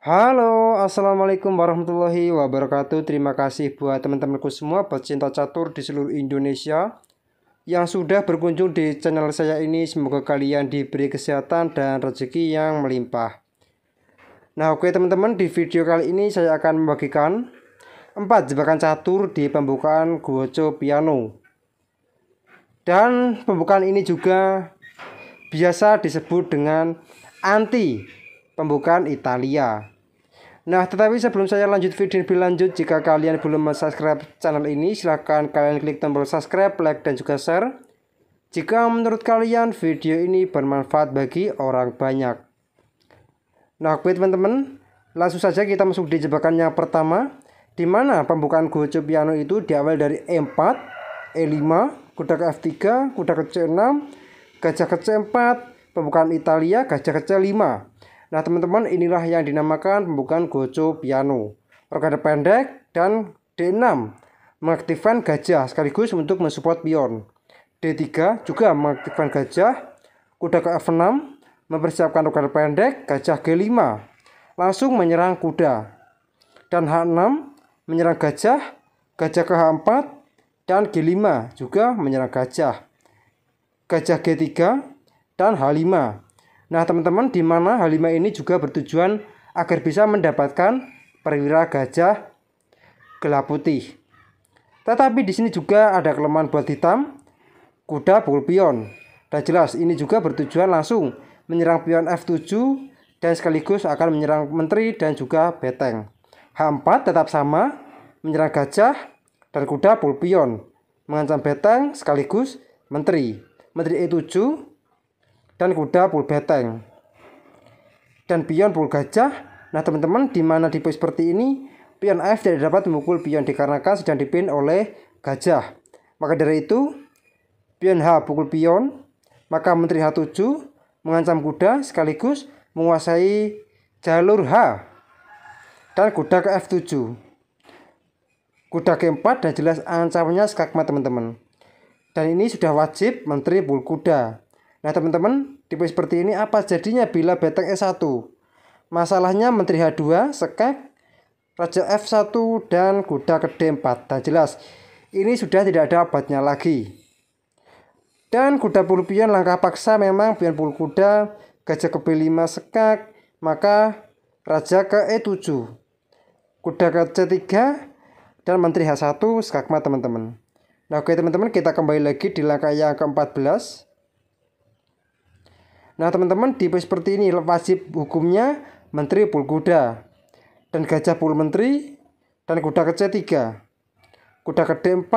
Halo, assalamualaikum warahmatullahi wabarakatuh. Terima kasih buat teman-temanku semua pecinta catur di seluruh Indonesia yang sudah berkunjung di channel saya ini. Semoga kalian diberi kesehatan dan rezeki yang melimpah. Nah, oke teman-teman, di video kali ini saya akan membagikan 4 jebakan catur di pembukaan Gocho Piano. Dan pembukaan ini juga biasa disebut dengan anti pembukaan Italia. Nah, tetapi sebelum saya lanjut video lebih lanjut, jika kalian belum subscribe channel ini, silahkan kalian klik tombol subscribe, like, dan juga share jika menurut kalian video ini bermanfaat bagi orang banyak. Nah, oke teman-teman, langsung saja kita masuk di jebakan yang pertama, di mana pembukaan Gocho Piano itu diawal dari E4, E5, kuda ke F3, kuda ke C6, gajah ke C4, pembukaan Italia, gajah ke C5. Nah teman-teman, inilah yang dinamakan pembukaan Gocho Piano. Rokade pendek dan D6 mengaktifkan gajah sekaligus untuk mensupport pion. D3 juga mengaktifkan gajah. Kuda ke F6 mempersiapkan rokade pendek, gajah G5 langsung menyerang kuda. Dan H6 menyerang gajah, gajah ke H4 dan G5 juga menyerang gajah. Gajah G3 dan H5. Nah teman-teman, di mana H5 ini juga bertujuan agar bisa mendapatkan perwira gajah gelap putih. Tetapi di sini juga ada kelemahan buat hitam, kuda pukul pion. Dan jelas ini juga bertujuan langsung menyerang pion F7 dan sekaligus akan menyerang menteri dan juga beteng. H4 tetap sama, menyerang gajah dan kuda pukul pion, mengancam beteng sekaligus menteri. Menteri E7 dan kuda pukul beteng dan pion pukul gajah. Nah teman-teman, di mana di posisi seperti ini pion F tidak dapat memukul pion dikarenakan sedang dipin oleh gajah. Maka dari itu pion H pukul pion, maka menteri H7 mengancam kuda sekaligus menguasai jalur H dan kuda ke F7, kuda G4, dan jelas ancamannya skakmat teman-teman. Dan ini sudah wajib menteri pukul kuda. Nah teman-teman, tipe seperti ini apa jadinya bila beteng E1? Masalahnya menteri H2, skak, raja F1 dan kuda ke D4. Dan jelas ini sudah tidak ada obatnya lagi. Dan kuda pukul pion langkah paksa, memang pion pukul kuda, gajah ke B5 skak, maka raja ke E7, kuda ke C3 dan menteri H1 skakmat teman-teman. Nah oke teman-teman, kita kembali lagi di langkah yang ke-14. Nah teman-teman, di posisi seperti ini wajib hukumnya menteri pukul kuda dan gajah pukul menteri dan kuda ke C3, kuda ke D4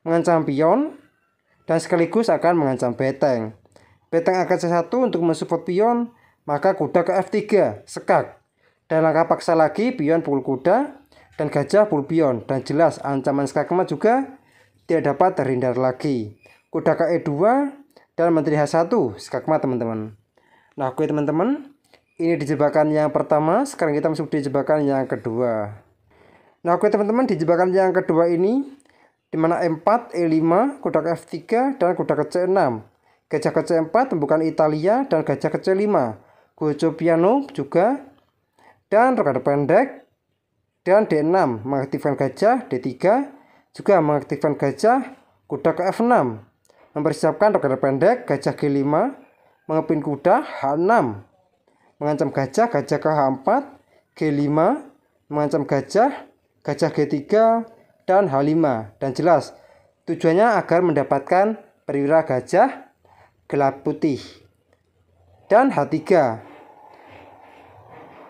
mengancam pion dan sekaligus akan mengancam beteng. Beteng akan C1 untuk mensupport pion, maka kuda ke F3 skak, dan langkah paksa lagi pion pukul kuda dan gajah pukul pion. Dan jelas ancaman skakmat juga tidak dapat terhindar lagi. Kuda ke E2 dan menteri H1 skakmat teman-teman. Nah oke teman-teman, ini di jebakan yang pertama. Sekarang kita masuk di jebakan yang kedua. Nah oke teman-teman, di jebakan yang kedua ini dimana E4, E5, kuda ke F3 dan kuda ke C6, gajah ke C4 pembukaan Italia dan gajah ke C5, Gocho Piano juga, dan rokade pendek dan D6 mengaktifkan gajah, D3 juga mengaktifkan gajah, kuda ke F6 mempersiapkan rokade pendek, gajah G5 mengepin kuda, H6 mengancam gajah, gajah ke H4, G5 mengancam gajah, gajah G3 dan H5. Dan jelas tujuannya agar mendapatkan perwira gajah gelap putih. Dan H3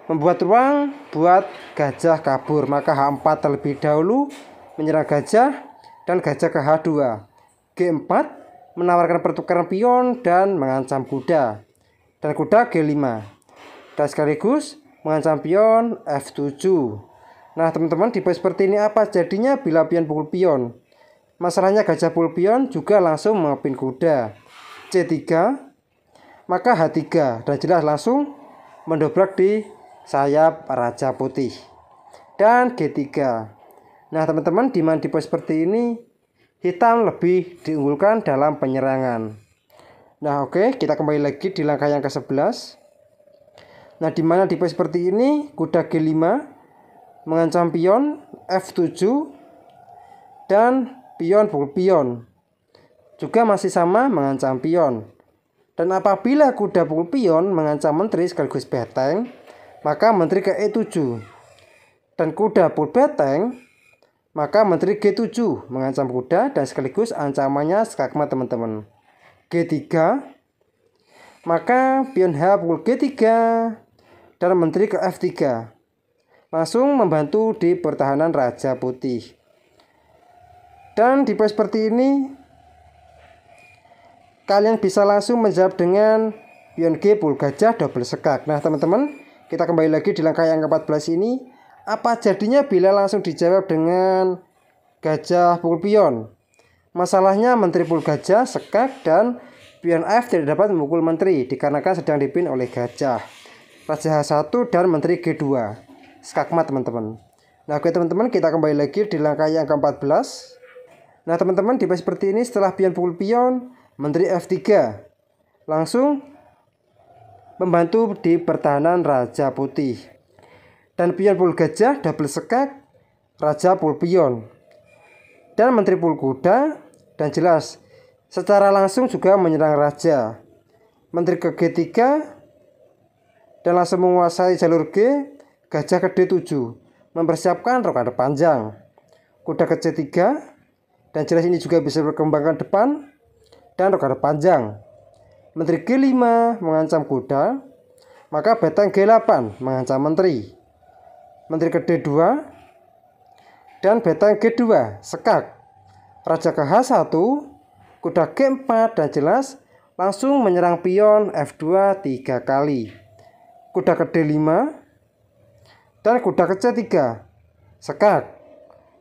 membuat ruang buat gajah kabur, maka H4 terlebih dahulu menyerang gajah dan gajah ke H2. G4 menawarkan pertukaran pion dan mengancam kuda, dan kuda G5 dan sekaligus mengancam pion F7. Nah teman-teman, di posisi seperti ini apa jadinya bila pion pukul pion? Masalahnya gajah pukul pion juga langsung mengepin kuda, C3 maka H3, dan jelas langsung mendobrak di sayap raja putih, dan G3. Nah teman-teman, di mana di posisi seperti ini hitam lebih diunggulkan dalam penyerangan. Nah oke, kita kembali lagi di langkah yang ke-11. Nah, dimana di posisi seperti ini kuda G5 mengancam pion F7 dan pion pukul pion juga masih sama mengancam pion. Dan apabila kuda pukul pion mengancam menteri sekaligus beteng, maka menteri ke E7. Dan kuda pukul beteng, maka menteri G7 mengancam kuda dan sekaligus ancamannya skakmat teman-teman. G3, maka pion H pukul G3 dan menteri ke F3. Langsung membantu di pertahanan Raja Putih. Dan di posisi seperti ini kalian bisa langsung menjawab dengan pion G pukul gajah double sekak. Nah teman-teman, kita kembali lagi di langkah yang ke-14 ini. Apa jadinya bila langsung dijawab dengan gajah pukul pion? Masalahnya menteri pukul gajah sekak dan pion F tidak dapat memukul menteri dikarenakan sedang dipimpin oleh gajah. Raja H1 dan menteri G2 skakmat teman-teman. Nah oke teman-teman, kita kembali lagi di langkah yang ke-14. Nah teman-teman, di posisi seperti ini setelah pion pukul pion, menteri F3 langsung membantu di pertahanan Raja Putih. Dan pion pukul gajah double sekak Raja pukul pion dan menteri pukul kuda, dan jelas secara langsung juga menyerang raja. Menteri ke G3 dan langsung menguasai jalur G, gajah ke D7 mempersiapkan rokade panjang. Kuda ke C3 dan jelas ini juga bisa berkembang ke depan dan rokade panjang. Menteri G5 mengancam kuda, maka beteng G8 mengancam menteri. Menteri ke D2 dan beteng G2 sekak raja ke H1, kuda G4 dan jelas langsung menyerang pion F2 3 kali. Kuda ke D5 dan kuda ke C3 sekak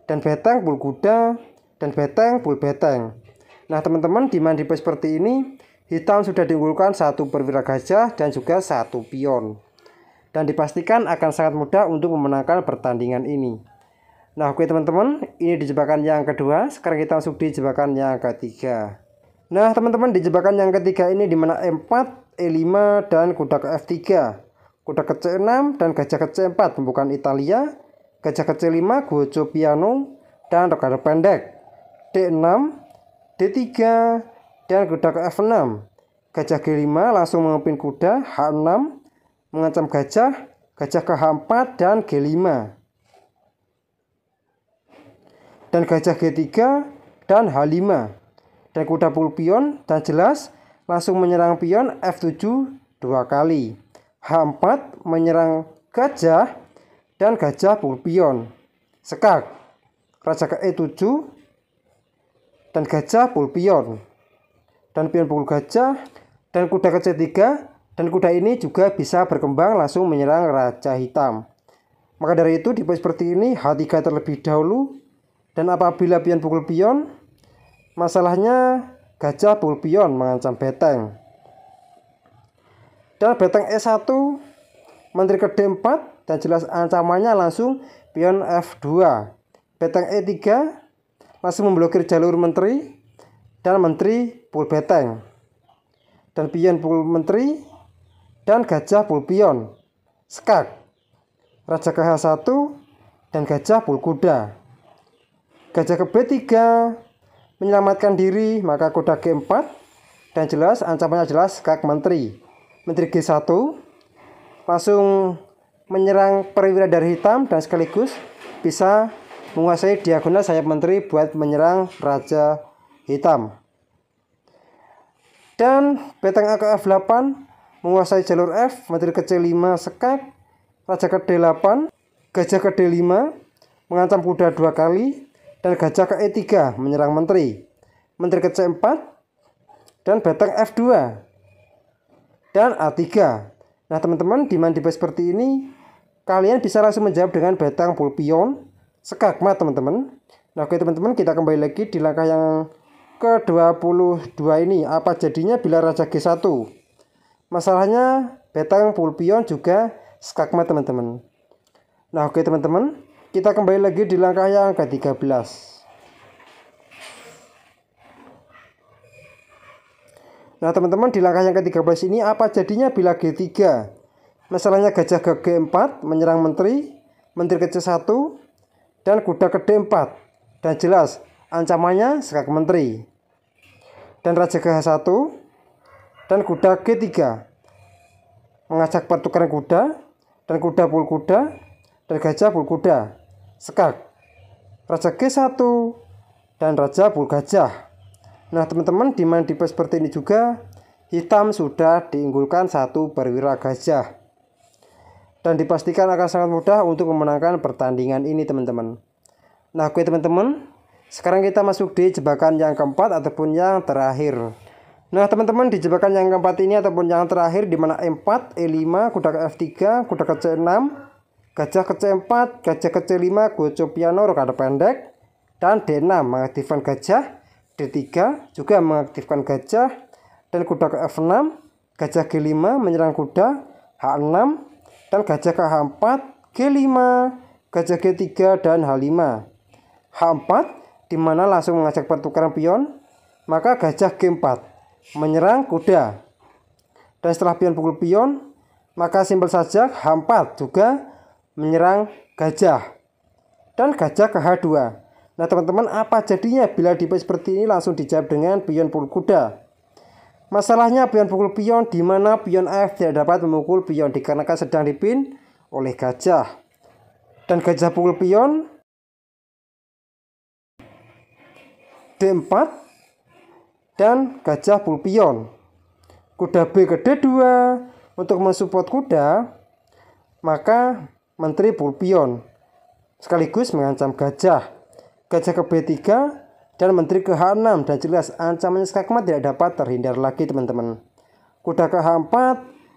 dan beteng pukul kuda dan beteng pukul beteng. Nah teman-teman, di posisi seperti ini hitam sudah diunggulkan 1 perwira gajah dan juga 1 pion, dan dipastikan akan sangat mudah untuk memenangkan pertandingan ini. Nah oke teman-teman, ini di jebakan yang kedua. Sekarang kita masuk di jebakan yang ketiga. Nah teman-teman, di jebakan yang ketiga ini dimana E4, E5 dan kuda ke F3, kuda ke C6 dan gajah ke C4 pembukaan Italia, gajah ke C5 gojo piano dan rokade pendek, D6, D3 dan kuda ke F6, gajah G5 langsung memimpin kuda H6 mengancam gajah, gajah ke H4 dan G5 dan gajah G3 dan H5 dan kuda pukul pion, dan jelas langsung menyerang pion F7 2 kali. H4 menyerang gajah dan gajah pukul pion sekak raja ke E7 dan gajah pukul pion dan pion pukul gajah dan kuda ke C3. Dan kuda ini juga bisa berkembang langsung menyerang raja hitam. Maka dari itu di posisi seperti ini H3 terlebih dahulu. Dan apabila pion pukul pion, masalahnya gajah pukul pion mengancam beteng. Dan beteng E1 menteri ke D4 dan jelas ancamannya langsung pion F2. Beteng E3 langsung memblokir jalur menteri dan menteri pukul beteng. Dan pion pukul menteri dan gajah pukul pion sekak raja ke H1 dan gajah pukul kuda. Gajah ke B3 menyelamatkan diri, maka kuda G4 dan jelas ancamannya jelas sekak menteri. Menteri G1 langsung menyerang perwira dari hitam dan sekaligus bisa menguasai diagonal sayap menteri buat menyerang raja hitam. Dan beteng A ke F8 menguasai jalur F, menteri ke C5 sekak, raja ke D8, gajah ke D5 mengancam kuda 2 kali, dan gajah ke E3 menyerang menteri. Menteri ke C4 dan beteng F2 dan A3. Nah teman-teman, di posisi seperti ini kalian bisa langsung menjawab dengan beteng pukul pion sekak mat teman-teman. Nah oke teman-teman, kita kembali lagi di langkah yang ke-22 ini. Apa jadinya bila raja G1? Masalahnya beteng pukul pion juga skakmat teman-teman. Nah oke teman-teman, kita kembali lagi di langkah yang ke-13. Nah teman-teman, di langkah yang ke-13 ini apa jadinya bila G3? Masalahnya gajah ke G4 menyerang menteri, menteri ke C1, dan kuda ke D4. Dan jelas ancamannya skak menteri. Dan raja ke H1 dan kuda G3 mengajak pertukaran kuda, dan kuda pul kuda dan gajah pul kuda. Skak. Raja G1 dan raja pul gajah. Nah teman-teman, di main tipe seperti ini juga hitam sudah diunggulkan satu perwira gajah. Dan dipastikan akan sangat mudah untuk memenangkan pertandingan ini teman-teman. Nah oke teman-teman, sekarang kita masuk di jebakan yang keempat ataupun yang terakhir. Nah teman-teman, di jebakan yang keempat ini ataupun yang terakhir, di mana E4, E5, kuda ke F3, kuda ke C6, gajah ke C4, gajah ke C5, goco piano, rokade pendek, dan D6 mengaktifkan gajah, D3 juga mengaktifkan gajah, dan kuda ke F6, gajah G5 menyerang kuda, H6, dan gajah ke H4, G5, gajah G3, dan H5. H4 dimana langsung mengajak pertukaran pion, maka gajah G4 menyerang kuda. Dan setelah pion pukul pion, maka simpel saja H4 juga menyerang gajah. Dan gajah ke H2. Nah teman-teman, apa jadinya bila di seperti ini langsung dijawab dengan pion pukul kuda? Masalahnya pion pukul pion, di mana pion F tidak dapat memukul pion dikarenakan sedang dipin oleh gajah. Dan gajah pukul pion, D4 dan gajah pukul pion. Kuda B ke D2 untuk mensupport kuda, maka menteri pukul pion sekaligus mengancam gajah. Gajah ke B3 dan menteri ke H6, dan jelas ancamannya skakmat tidak dapat terhindar lagi teman-teman. Kuda ke H4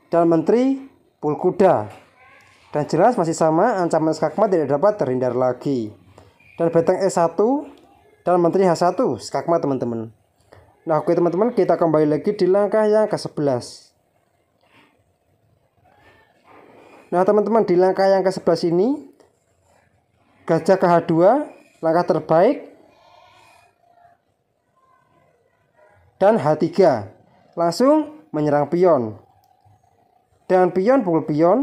dan menteri pul kuda, dan jelas masih sama, ancaman skakmat tidak dapat terhindar lagi. Dan benteng E1 dan menteri H1 skakmat teman-teman. Nah oke teman-teman, kita kembali lagi di langkah yang ke-11. Nah teman-teman, di langkah yang ke-11 ini gajah ke H2 langkah terbaik, dan H3 langsung menyerang pion. Dan pion pukul pion,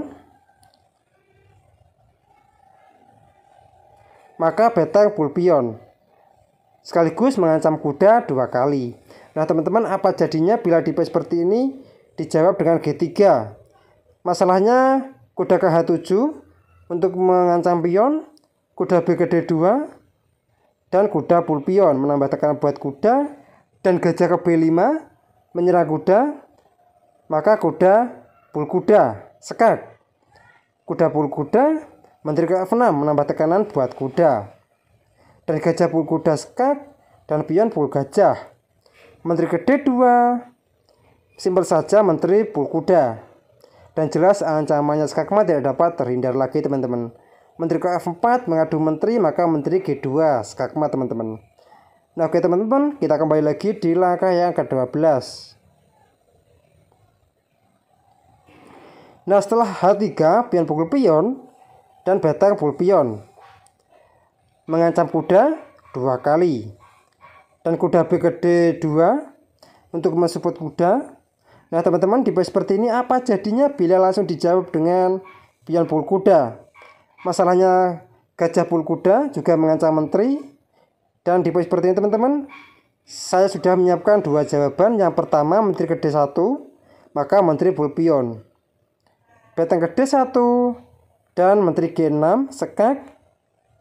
maka benteng pukul pion sekaligus mengancam kuda 2 kali. Nah teman-teman, apa jadinya bila di seperti ini dijawab dengan G3? Masalahnya kuda ke H7 untuk mengancam pion, kuda B ke D2, dan kuda pul pion menambah tekanan buat kuda, dan gajah ke B5 menyerang kuda, maka kuda pul kuda skak. Kuda pul kuda, menteri ke F6 menambah tekanan buat kuda, dan gajah pul kuda skak, dan pion pul gajah. Menteri ke D2 simpel saja menteri pul kuda, dan jelas ancamannya skakmat tidak dapat terhindar lagi teman-teman. Menteri ke F4 mengadu menteri, maka menteri G2 skakmat teman-teman. Nah oke teman-teman, kita kembali lagi di langkah yang ke-12. Nah setelah H3 pion pukul pion dan benteng pukul pion mengancam kuda 2 kali, dan kuda B ke D2 untuk mensupport kuda. Nah teman-teman, di seperti ini apa jadinya bila langsung dijawab dengan pion pukul kuda? Masalahnya gajah pukul kuda juga mengancam menteri. Dan di seperti ini teman-teman, saya sudah menyiapkan 2 jawaban. Yang pertama menteri ke D1, maka menteri pukul pion. Benteng ke D1 dan menteri G6 skak,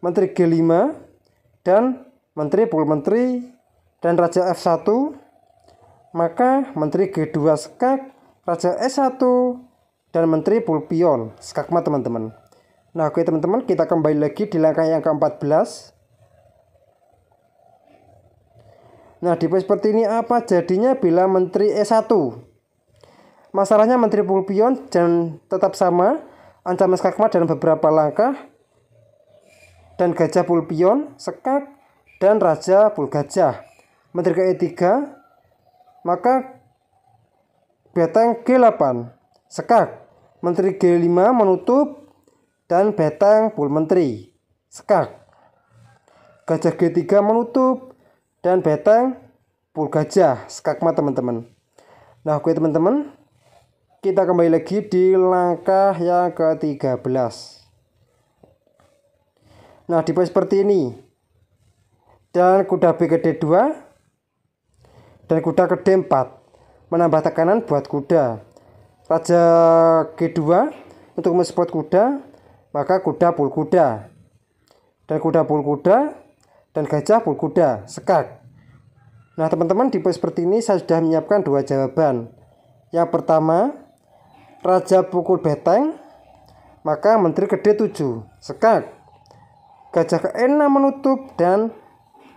menteri G5 dan menteri pukul menteri, dan raja F1, maka menteri G2 skak, raja S1, dan menteri pukul pion skakmat teman-teman. Nah oke teman-teman, kita kembali lagi di langkah yang ke-14. Nah di seperti ini apa jadinya bila menteri E1? Masalahnya menteri pukul pion dan tetap sama, ancaman skakmat dalam beberapa langkah, dan gajah pukul pion skak, dan raja pukul gajah. Menteri ke E3, maka benteng G8 skak, menteri G5 menutup, dan benteng pukul menteri skak. Gajah G3 menutup, dan benteng pukul gajah skakmat teman-teman. Nah oke teman-teman, kita kembali lagi di langkah yang ke-13. Nah, di posisi seperti ini. Dan kuda B ke D2 dan kuda ke D4. Menambah tekanan buat kuda. Raja G2 untuk mensupport kuda, maka kuda pul kuda. Dan kuda pul kuda dan gajah pul kuda, sekak. Nah, teman-teman, di posisi seperti ini saya sudah menyiapkan dua jawaban. Yang pertama, raja pukul beteng, maka menteri ke D7, sekak. Gajah ke E6 menutup dan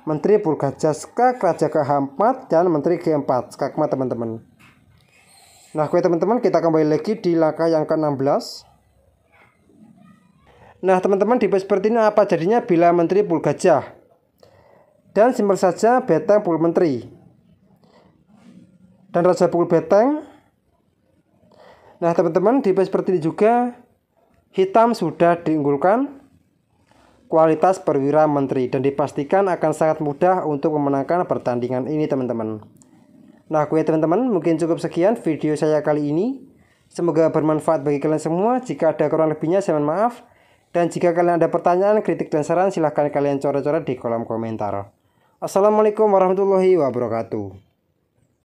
menteri pul gajah, sekak. Raja ke H4 dan menteri G4, sekak, teman-teman. Nah, oke teman-teman, kita kembali lagi di langkah yang ke-16. Nah, teman-teman, di posisi seperti ini apa jadinya bila menteri pul gajah? Dan simpel saja beteng pul menteri. Dan raja pukul beteng. Nah, teman-teman, di posisi seperti ini juga hitam sudah diunggulkan kualitas perwira menteri dan dipastikan akan sangat mudah untuk memenangkan pertandingan ini, teman-teman. Nah, oke teman-teman, mungkin cukup sekian video saya kali ini. Semoga bermanfaat bagi kalian semua. Jika ada kurang lebihnya saya mohon maaf. Dan jika kalian ada pertanyaan, kritik, dan saran, silahkan kalian coret-coret di kolom komentar. Assalamualaikum warahmatullahi wabarakatuh.